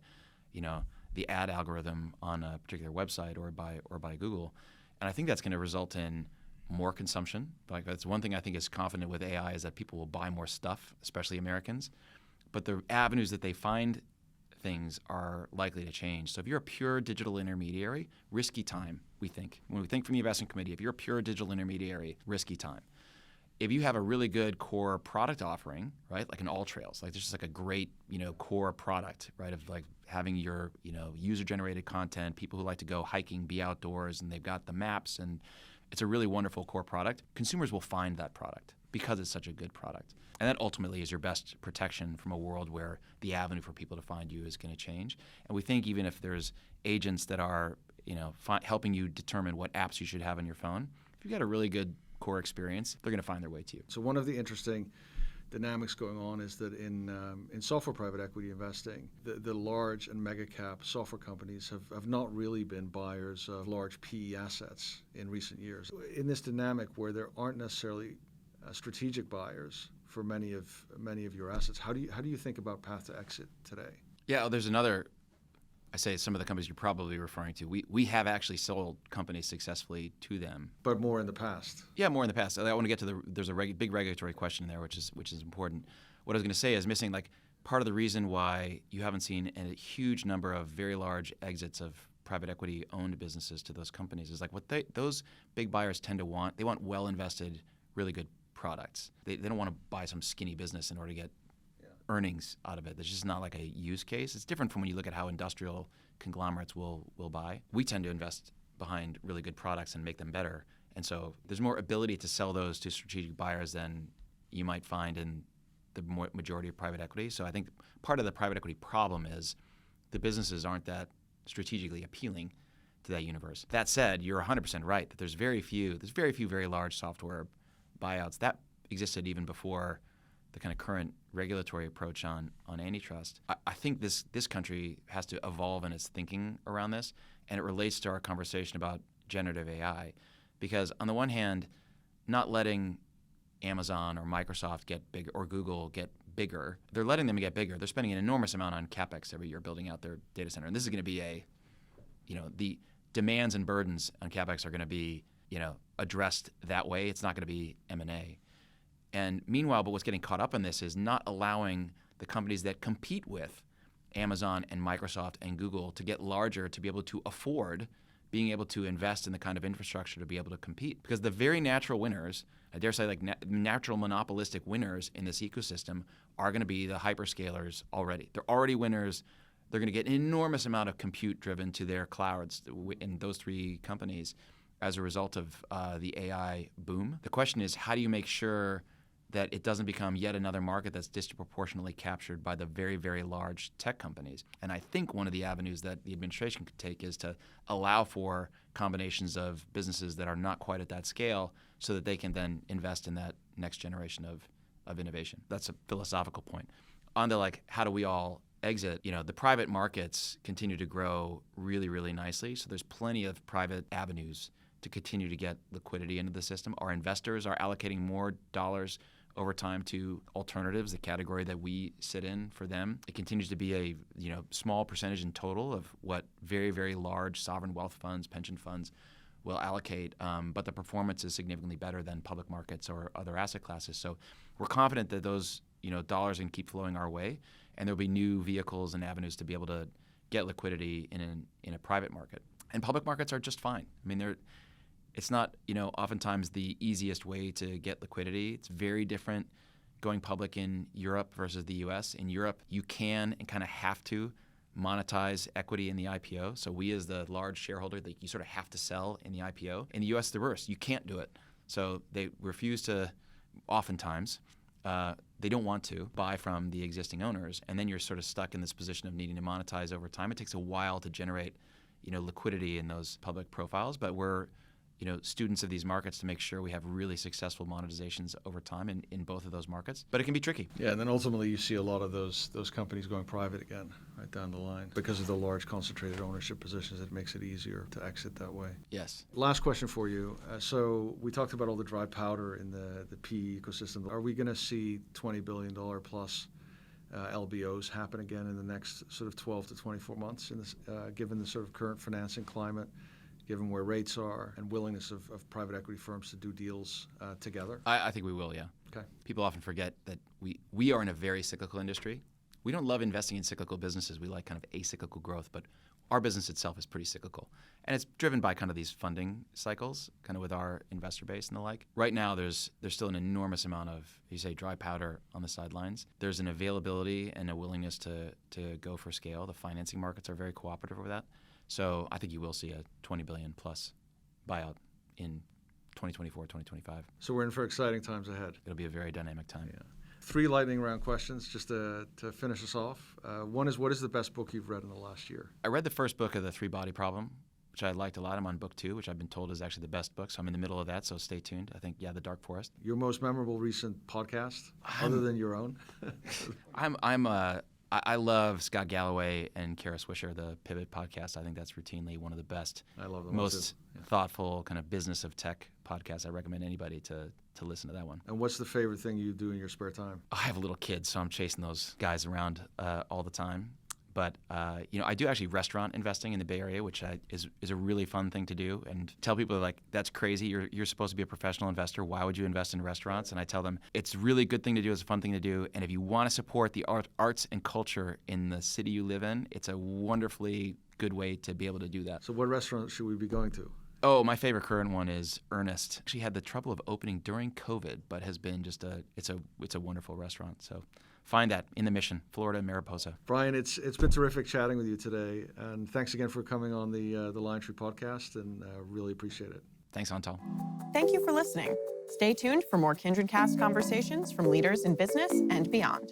the ad algorithm on a particular website or by Google. And I think that's going to result in more consumption. Like that's one thing I think is confident with AI is that people will buy more stuff, especially Americans. But the avenues that they find things are likely to change. So if you're a pure digital intermediary, risky time, we think. When we think from the investment committee, if you're a pure digital intermediary, risky time. If you have a really good core product offering, right, like an AllTrails, like there's just like a great, core product, right, of like having your, user-generated content, people who like to go hiking, be outdoors, and they've got the maps, and it's a really wonderful core product. Consumers will find that product because it's such a good product. And that ultimately is your best protection from a world where the avenue for people to find you is going to change. And we think even if there's agents that are helping you determine what apps you should have on your phone. If you've got a really good core experience, they're going to find their way to you. So one of the interesting dynamics going on is that in software private equity investing, the large and mega cap software companies have not really been buyers of large PE assets in recent years. In this dynamic where there aren't necessarily strategic buyers for many of your assets, how do you think about path to exit today? Yeah, there's another. I say some of the companies you're probably referring to. We have actually sold companies successfully to them, but more in the past. Yeah, more in the past. I want to get to there's a big regulatory question there, which is important. What I was going to say is missing part of the reason why you haven't seen a huge number of very large exits of private equity owned businesses to those companies is those big buyers tend to want. They want well invested, really good products. They don't want to buy some skinny business in order to get earnings out of it. There's just not a use case. It's different from when you look at how industrial conglomerates will buy. We tend to invest behind really good products and make them better. And so there's more ability to sell those to strategic buyers than you might find in the majority of private equity. So I think part of the private equity problem is the businesses aren't that strategically appealing to that universe. That said, you're 100% right that there's very few very large software buyouts. That existed even before the kind of current regulatory approach on antitrust. I think this country has to evolve in its thinking around this, and it relates to our conversation about generative AI. Because on the one hand, not letting Amazon or Microsoft get big or Google get bigger, they're letting them get bigger. They're spending an enormous amount on CapEx every year building out their data center. And this is going to be the demands and burdens on CapEx are going to be, addressed that way. It's not going to be M&A. And meanwhile, but what's getting caught up in this is not allowing the companies that compete with Amazon and Microsoft and Google to get larger, to be able to afford being able to invest in the kind of infrastructure to be able to compete. Because the very natural winners, I dare say natural monopolistic winners in this ecosystem are going to be the hyperscalers already. They're already winners. They're going to get an enormous amount of compute driven to their clouds in those three companies as a result of the AI boom. The question is, how do you make sure that it doesn't become yet another market that's disproportionately captured by the very, very large tech companies? And I think one of the avenues that the administration could take is to allow for combinations of businesses that are not quite at that scale so that they can then invest in that next generation of innovation. That's a philosophical point. On to how do we all exit? The private markets continue to grow really, really nicely. So there's plenty of private avenues to continue to get liquidity into the system. Our investors are allocating more dollars over time to alternatives, the category that we sit in for them. It continues to be a small percentage in total of what very, very large sovereign wealth funds, pension funds will allocate, but the performance is significantly better than public markets or other asset classes. So we're confident that those dollars can keep flowing our way, and there'll be new vehicles and avenues to be able to get liquidity in a private market. And public markets are just fine. I mean, it's not, oftentimes the easiest way to get liquidity. It's very different going public in Europe versus the U.S. In Europe, you can and kind of have to monetize equity in the IPO. So we, as the large shareholder, you sort of have to sell in the IPO. In the U.S., the reverse. You can't do it. So they refuse to, oftentimes, they don't want to buy from the existing owners. And then you're sort of stuck in this position of needing to monetize over time. It takes a while to generate, liquidity in those public profiles. But we're students of these markets to make sure we have really successful monetizations over time in both of those markets. But it can be tricky. Yeah, and then ultimately you see a lot of those companies going private again, right down the line. Because of the large concentrated ownership positions, it makes it easier to exit that way. Yes. Last question for you. So we talked about all the dry powder in the PE ecosystem. Are we going to see $20 billion plus LBOs happen again in the next sort of 12 to 24 months, given the sort of current financing climate, given where rates are and willingness of private equity firms to do deals together? I think we will, yeah. Okay. People often forget that we are in a very cyclical industry. We don't love investing in cyclical businesses. We like kind of acyclical growth, but our business itself is pretty cyclical. And it's driven by kind of these funding cycles, kind of with our investor base and the like. Right now, there's still an enormous amount of, you say, dry powder on the sidelines. There's an availability and a willingness to go for scale. The financing markets are very cooperative with that. So I think you will see a $20 billion plus buyout in 2024, 2025. So we're in for exciting times ahead. It'll be a very dynamic time. Yeah. 3 lightning round questions just to finish us off. One is, what is the best book you've read in the last year? I read the first book of The Three Body Problem which I liked a lot. I'm on book 2, which I've been told is actually the best book. So I'm in the middle of that. So stay tuned. I think, The Dark Forest. Your most memorable recent podcast, other than your own? I love Scott Galloway and Kara Swisher, the Pivot podcast. I think that's routinely one of the best, I love them most thoughtful kind of business of tech podcasts. I recommend anybody to listen to that one. And what's the favorite thing you do in your spare time? I have a little kid, so I'm chasing those guys around all the time. But I do actually restaurant investing in the Bay Area, which is a really fun thing to do. And tell people like, that's crazy. You're supposed to be a professional investor. Why would you invest in restaurants? And I tell them it's a really good thing to do. It's a fun thing to do. And if you want to support the arts and culture in the city you live in, it's a wonderfully good way to be able to do that. So what restaurant should we be going to? Oh, my favorite current one is Ernest. Actually had the trouble of opening during COVID, but has been just it's a wonderful restaurant. So find that in the Mission, Florida, Mariposa. Brian, it's been terrific chatting with you today, and thanks again for coming on the LionTree podcast, and really appreciate it. Thanks, Antal. Thank you for listening. Stay tuned for more KindredCast conversations from leaders in business and beyond.